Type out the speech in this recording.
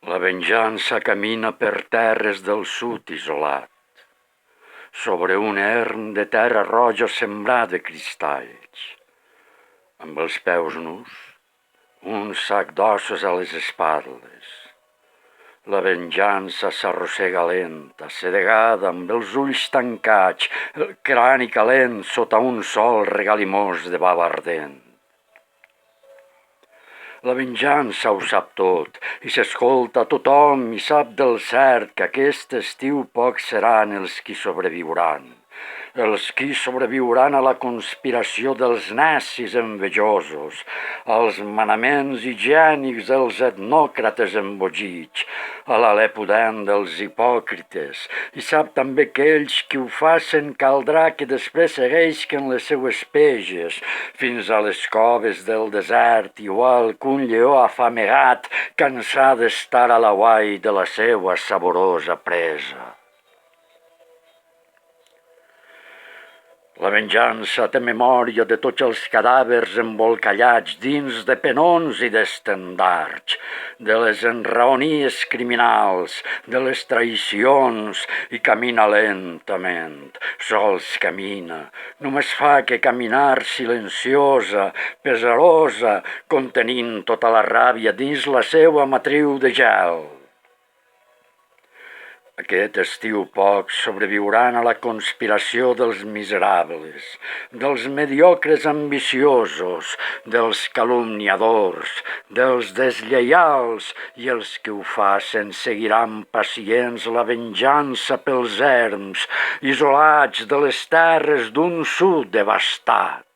La venjança camina per terres del sud isolat, sobre un erm de terra roja sembrat de cristalls, amb els peus nus, un sac d'ossos a les espatlles. La venjança s'arrossega lenta, sedegada, amb els ulls tancats, el crani calent sota un sol regalimós de bava ardent. La venjança ho sap tot i s'escolta a tothom i sap del cert que aquest estiu pocs seran els qui sobreviuran. Els qui sobreviuran a la conspiració dels nazis envejosos, als manaments higiènics dels etnòcrates embogits, a l'alè pudent dels hipòcrites, i sap també que ells qui ho facen caldrà que després segueixen les seues peges fins a les coves del desert, igual que un lleó afamegat cansat d'estar a l'aguait de la seua saborosa presa. La venjança té memòria de tots els cadàvers embolcallats dins de penons i d'estendards, de les enraonies criminals, de les traïcions, i camina lentament, sols camina. Només fa que caminar silenciosa, pesarosa, contenint tota la ràbia dins la seua matriu de gel. Aquest estiu pocs sobreviuran a la conspiració dels miserables, dels mediocres ambiciosos, dels calumniadors, dels deslleials, i els que ho facen seguiran pacients la venjança pels erms, isolats de les terres d'un sud devastat.